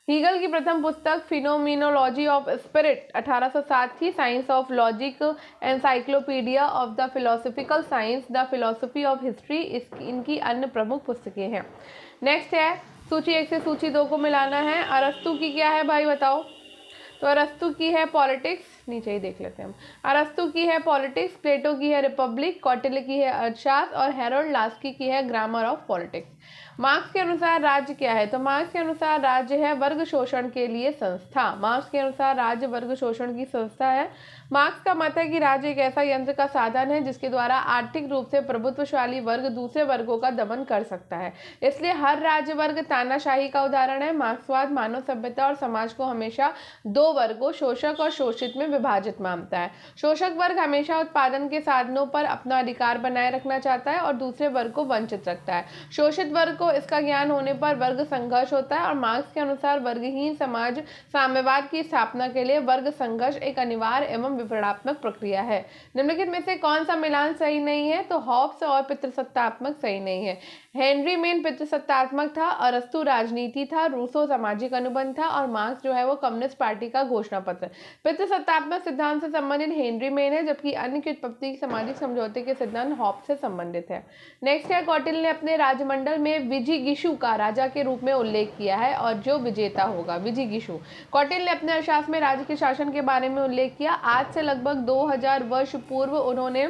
हीगल की प्रथम पुस्तक फिनोमिनोलॉजी ऑफ स्पिरिट 1807 थी। Science of logic, encyclopedia of the philosophical science, the philosophy of history इनकी अन्य प्रमुख पुस्तकें हैं। नेक्स्ट है, सूची 1 से सूची 2 को मिलाना है। अरस्तु की क्या है भाई बताओ। तो अरस्तु की है पॉलिटिक्स, नीचे ही देख लेते हैं हम। अरस्तु की है पॉलिटिक्स, प्लेटो की है रिपब्लिक, कौटिल्य की है अर्थशास्त्र और हेरोल्ड लास्की की है ग्रामर ऑफ पॉलिटिक्स। मार्क्स के अनुसार राज्य क्या है। तो मार्क्स के अनुसार राज्य है वर्ग शोषण के लिए संस्था। मार्क्स के अनुसार राज्य वर्ग शोषण की संस्था है। मार्क्स का मत है कि राज्य एक ऐसा यंत्र का साधन है जिसके द्वारा आर्थिक रूप से प्रभुत्वशाली वर्ग दूसरे वर्गों का दमन कर सकता है, इसलिए हर राज्य वर्ग तानाशाही का उदाहरण है। मार्क्सवाद मानव सभ्यता और समाज को हमेशा दो वर्गों, शोषक और शोषित में विभाजित मानता है। शोषक वर्ग हमेशा उत्पादन के साधनों पर अपना अधिकार बनाए रखना चाहता है और दूसरे वर्ग को वंचित रखता है। शोषित वर्ग को इसका ज्ञान होने पर वर्ग संघर्ष होता है और मार्क्स के अनुसार वर्गहीन समाज साम्यवाद की स्थापना के लिए वर्ग संघर्ष एक अनिवार्य एवं विवरणात्मक प्रक्रिया है। निम्नलिखित में से कौन सा मिलान सही नहीं है। तो हॉब्स और पितृसत्तात्मक सही नहीं है। हेनरी मेन पितृसत्तात्मक था, अरस्तु राजनीति था, रूसो सामाजिक अनुबंध था और मार्क्स जो है वो कम्युनिस्ट पार्टी का घोषणा पत्र। पितृसत्तात्मक सिद्धांत से संबंधित हेनरी मेन है, जबकि अन्य की उत्पत्ति सामाजिक समझौते के सिद्धांत हॉब्स से संबंधित है। नेक्स्ट है, कौटिल्य ने अपने राजमंडल में विजिगीषु का राजा के रूप में उल्लेख किया है और जो विजेता होगा विजिगीषु। कौटिल्य ने अपने अर्थशास्त्र में राज्य के शासन के बारे में उल्लेख किया। आज से लगभग 2000 वर्ष पूर्व उन्होंने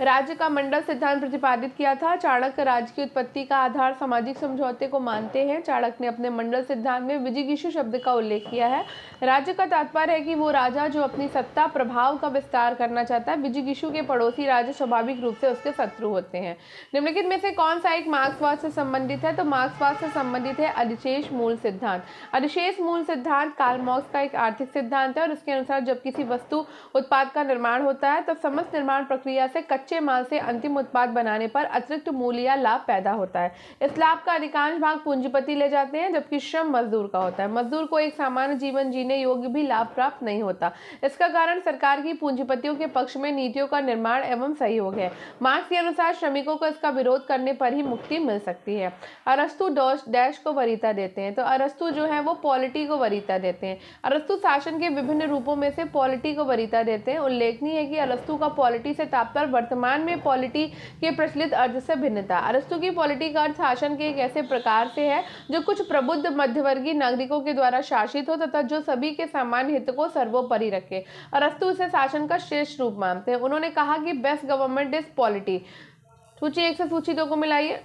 राज्य का मंडल सिद्धांत प्रतिपादित किया था। चाणक्य राज्य की उत्पत्ति का आधार सामाजिक समझौते को मानते हैं। चाणक्य ने अपने मंडल सिद्धांत में विजिगीषु शब्द का उल्लेख किया है। राज्य का तात्पर्य है कि वो राजा जो अपनी सत्ता प्रभाव का विस्तार करना चाहता है। विजिगीषु के पड़ोसी राज्य स्वाभाविक रूप से उसके शत्रु होते हैं। निम्नलिखित में से कौन सा एक मार्क्सवाद से संबंधित है। तो मार्क्सवाद से संबंधित है अधिशेष मूल सिद्धांत। अधिशेष मूल सिद्धांत कार्ल मार्क्स का एक आर्थिक सिद्धांत है और इसके अनुसार जब किसी वस्तु उत्पाद का निर्माण होता है तब समस्त निर्माण प्रक्रिया से कच्चे माल से अंतिम उत्पाद बनाने पर अतिरिक्त मूल्य या लाभ पैदा होता है। इस लाभ का अधिकांश भाग पूंजीपति ले जाते हैं, जबकि श्रम मजदूर का होता है। मजदूर को एक सामान्य जीवन जीने योग्य भी लाभ प्राप्त नहीं होता। इसका कारण सरकार की पूंजीपतियों के पक्ष में नीतियों का निर्माण एवं सहयोग है। मार्क्स के अनुसार श्रमिकों को इसका विरोध करने पर ही मुक्ति मिल सकती है। अरस्तु डैश को वरीयता देते हैं। तो अरस्तु जो है वो पॉलिटी को वरीयता देते हैं। अरस्तु शासन के विभिन्न रूपों में से पॉलिटी को वरीयता देते हैं। उल्लेखनीय है कि अरस्तु का पॉलिटी से तात्पर्य वर्तमान में पॉलिटी के प्रचलित अर्थ से भिन्न था। अरस्तु की पॉलिटी का अर्थ शासन के एक ऐसे प्रकार से है जो कुछ प्रबुद्ध मध्यवर्गीय नागरिकों के द्वारा शासित हो तथा जो सभी के सामान्य हित को सर्वोपरि रखे। अरस्तु इसे शासन का श्रेष्ठ रूप मानते हैं। उन्होंने कहा कि बेस्ट गवर्नमेंट इज पॉलिटी। सूची 1 से सूची 2 को मिलाइए।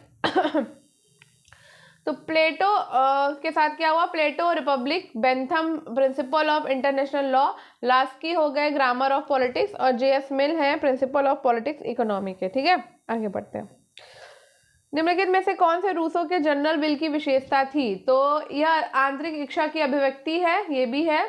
तो प्लेटो के साथ क्या हुआ, Plato Republic, Bentham principle of international law, Laski हो गए ग्रामर ऑफ पॉलिटिक्स और जेएस मिल है प्रिंसिपल ऑफ पॉलिटिक्स इकोनॉमी के। ठीक है, आगे बढ़ते हैं। निम्नलिखित में से कौन से रूसो के जनरल विल की विशेषता थी। तो यह आंतरिक इच्छा की अभिव्यक्ति है, ये भी है,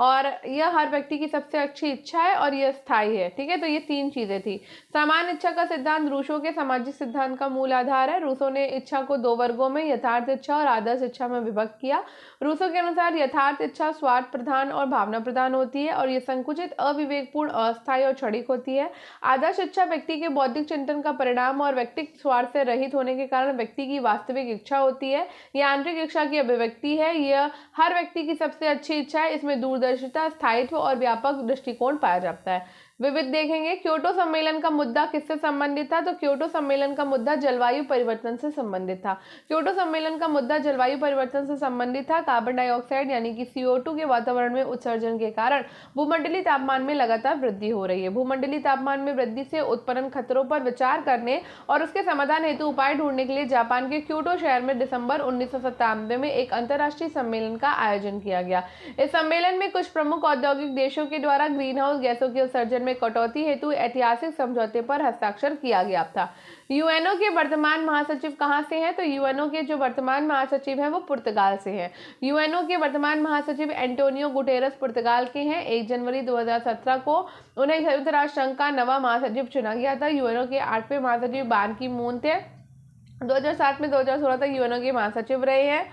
और यह हर व्यक्ति की सबसे अच्छी इच्छा है और यह स्थायी है। ठीक है, तो ये 3 चीजें थी। सामान्य इच्छा का सिद्धांत रूसो के सामाजिक सिद्धांत का मूल आधार है। रूसो ने इच्छा को 2 वर्गों में यथार्थ इच्छा और आदर्श इच्छा में विभक्त किया। रूसो के अनुसार यथार्थ इच्छा स्वार्थ प्रधान और भावना प्रधान होती है और यह संकुचित, अविवेकपूर्ण, अस्थायी और क्षणिक होती है। आदर्श इच्छा व्यक्ति के बौद्धिक चिंतन का परिणाम और व्यक्तिगत स्वार्थ से रहित होने के कारण व्यक्ति की वास्तविक इच्छा होती है। यह आंतरिक इच्छा की अभिव्यक्ति है। यह हर व्यक्ति की सबसे अच्छी इच्छा है। इसमें दूरदर्शिता, स्थायित्व और व्यापक दृष्टिकोण पाया जाता है। विविध देखेंगे। क्योटो सम्मेलन का मुद्दा किससे संबंधित था? तो क्योटो सम्मेलन का मुद्दा जलवायु परिवर्तन से संबंधित था। क्योटो सम्मेलन का मुद्दा जलवायु परिवर्तन से संबंधित था। कार्बन डाइऑक्साइड यानी कि CO2 के वातावरण में उत्सर्जन के कारण भूमंडलीय तापमान में लगातार वृद्धि हो रही है। भूमंडलीय तापमान में वृद्धि से उत्पन्न खतरों पर विचार करने और उसके समाधान हेतु उपाय ढूंढने के लिए जापान के क्योटो शहर में दिसंबर 1997 में एक अंतर्राष्ट्रीय सम्मेलन का आयोजन किया गया। इस सम्मेलन में कुछ प्रमुख औद्योगिक देशों के द्वारा ग्रीन हाउस गैसों के उत्सर्जन कटौती हेतु ऐतिहासिक समझौते पर हस्ताक्षर किया गया था। यूएनओ के वर्तमान महासचिव कहां से हैं? तो यूएनओ के जो वर्तमान महासचिव हैं वो पुर्तगाल से हैं। यूएनओ के वर्तमान महासचिव एंटोनियो गुटेरस पुर्तगाल के हैं। 1 जनवरी 2017 को उन्हें संयुक्त राष्ट्र संघ का नवा महासचिव चुना गया था। यूएनओ के 8वें महासचिव बान की मून थे। 2007 में 2016 तक यूएनओ के महासचिव रहे हैं।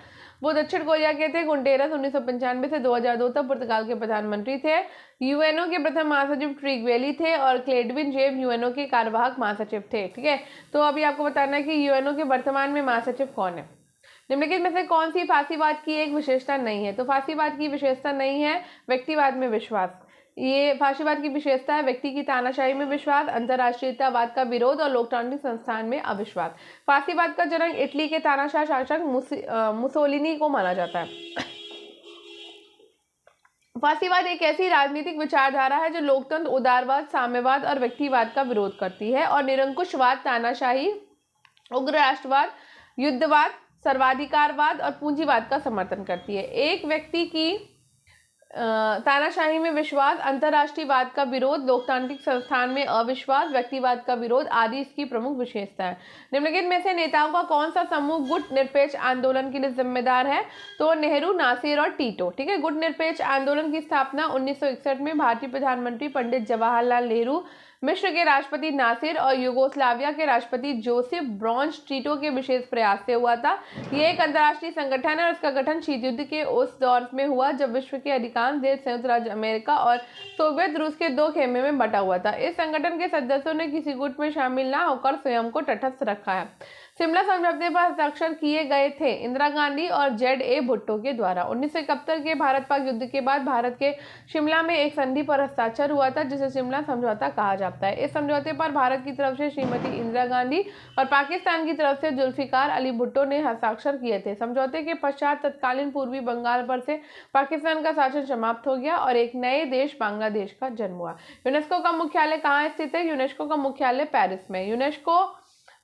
वो दक्षिण कोरिया के थे। गुटेरस 1995 से 2002 तक पुर्तगाल के प्रधानमंत्री थे। यूएनओ के प्रथम महासचिव ट्रिगवेली थे और क्लेडविन जेब यूएनओ के कार्यवाहक महासचिव थे। ठीक है, तो अभी आपको बताना है कि यूएनओ के वर्तमान में महासचिव कौन है। निम्नलिखित में से कौन सी फासीवाद की एक विशेषता नहीं है? तो फासीवाद की विशेषता नहीं है व्यक्तिवाद में विश्वास। ये फासीवाद की विशेषता है व्यक्ति की तानाशाही में विश्वास, अंतर्राष्ट्रीयतावाद का विरोध और लोकतांत्रिक संस्थान में अविश्वास। फासीवाद का जनक इटली के तानाशाह शासक मुसोलिनी को माना जाता है। फासीवाद एक ऐसी राजनीतिक विचारधारा है जो लोकतंत्र, उदारवाद, साम्यवाद और व्यक्तिवाद का विरोध करती है और निरंकुशवाद, तानाशाही, उग्र राष्ट्रवाद, युद्धवाद, सर्वाधिकारवाद और पूंजीवाद का समर्थन करती है। एक व्यक्ति की तानाशाही में विश्वास, अंतर्राष्ट्रीयवाद का विरोध, लोकतांत्रिक संस्थान में अविश्वास, व्यक्तिवाद का विरोध आदि इसकी प्रमुख विशेषता है। निम्नलिखित में से नेताओं का कौन सा समूह गुट निरपेक्ष आंदोलन के लिए जिम्मेदार है? तो नेहरू, नासिर और टीटो। ठीक है, गुट निरपेक्ष आंदोलन की स्थापना 1961 में भारतीय प्रधानमंत्री पंडित जवाहरलाल नेहरू, मिस्र के राष्ट्रपति नासिर और यूगोस्लाविया के राष्ट्रपति जोसेफ ब्रोज टीटो के विशेष प्रयास से हुआ था। यह एक अंतर्राष्ट्रीय संगठन है और इसका गठन शीत युद्ध के उस दौर में हुआ जब विश्व के अधिकांश देश संयुक्त राज्य अमेरिका और सोवियत रूस के 2 खेमे में बटा हुआ था। इस संगठन के सदस्यों ने किसी गुट में शामिल न होकर स्वयं को तटस्थ रखा है। शिमला समझौते पर हस्ताक्षर किए गए थे इंदिरा गांधी और ZA भुट्टो के द्वारा। 1971 के भारत पाक युद्ध के बाद भारत के शिमला में एक संधि पर हस्ताक्षर हुआ था जिसे शिमला समझौता कहा जाता है। इस समझौते पर भारत की तरफ से श्रीमती इंदिरा गांधी और पाकिस्तान की तरफ से जुल्फिकार अली भुट्टो ने हस्ताक्षर किए थे। समझौते के पश्चात तत्कालीन पूर्वी बंगाल पर से पाकिस्तान का शासन समाप्त हो गया और एक नए देश बांग्लादेश का जन्म हुआ। यूनेस्को का मुख्यालय कहाँ स्थित है? यूनेस्को का मुख्यालय पेरिस में। यूनेस्को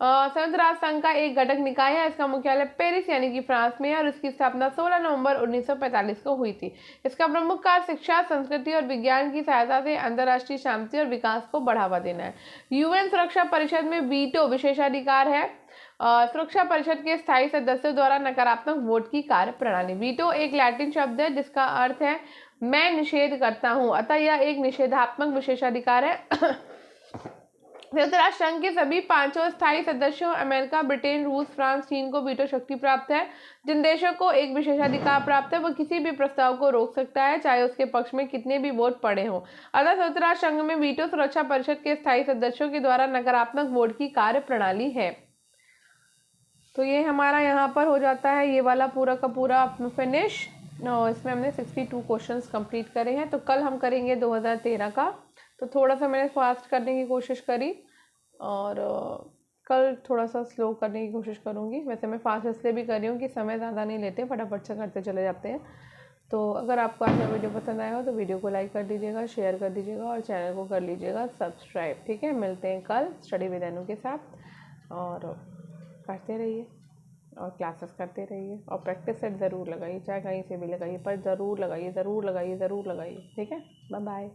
संयुक्त राष्ट्र संघ का एक घटक निकाय है। इसका मुख्यालय पेरिस यानी कि फ्रांस में है और इसकी स्थापना 16 नवंबर 1945 को हुई थी। इसका प्रमुख कार्य शिक्षा, संस्कृति और विज्ञान की सहायता से अंतर्राष्ट्रीय शांति और विकास को बढ़ावा देना है। यूएन सुरक्षा परिषद में वीटो विशेषाधिकार है। सुरक्षा परिषद के स्थायी सदस्यों द्वारा नकारात्मक वोट की कार्य प्रणाली। वीटो एक लैटिन शब्द है जिसका अर्थ है मैं निषेध करता हूं, अतः यह एक निषेधात्मक विशेषाधिकार है। संयुक्त राष्ट्र संघ के सभी 5 स्थायी सदस्यों अमेरिका, ब्रिटेन, रूस, फ्रांस, चीन को वीटो शक्ति प्राप्त है। जिन देशों को एक विशेषाधिकार प्राप्त है वह किसी भी प्रस्ताव को रोक सकता है चाहे उसके पक्ष में कितने भी वोट पड़े हों। अतः संयुक्त राष्ट्र संघ में वीटो सुरक्षा परिषद के स्थायी सदस्यों के द्वारा नकारात्मक वोट की कार्य प्रणाली है। तो ये हमारा यहाँ पर हो जाता है ये वाला पूरा का पूरा फिनिश। इसमें हमने 62 क्वेश्चंस कंप्लीट करे हैं। तो कल हम करेंगे 2013 का। तो थोड़ा सा मैंने फास्ट करने की कोशिश करी और कल थोड़ा सा स्लो करने की कोशिश करूँगी। वैसे मैं फास्ट इसलिए भी कर रही हूँ कि समय ज़्यादा नहीं लेते, फटाफट से करते चले जाते हैं। तो अगर आपको आज का वीडियो पसंद आया हो तो वीडियो को लाइक कर दीजिएगा, शेयर कर दीजिएगा और चैनल को कर लीजिएगा सब्सक्राइब। ठीक है, मिलते हैं कल स्टडी विद अनु के साथ और पढ़ते रहिए और क्लासेस करते रहिए और प्रैक्टिस सेट ज़रूर लगाइए, चाहे कहीं से भी लगाइए पर ज़रूर लगाइए, ज़रूर लगाइए, ज़रूर लगाइए। ठीक है, बाय बाय।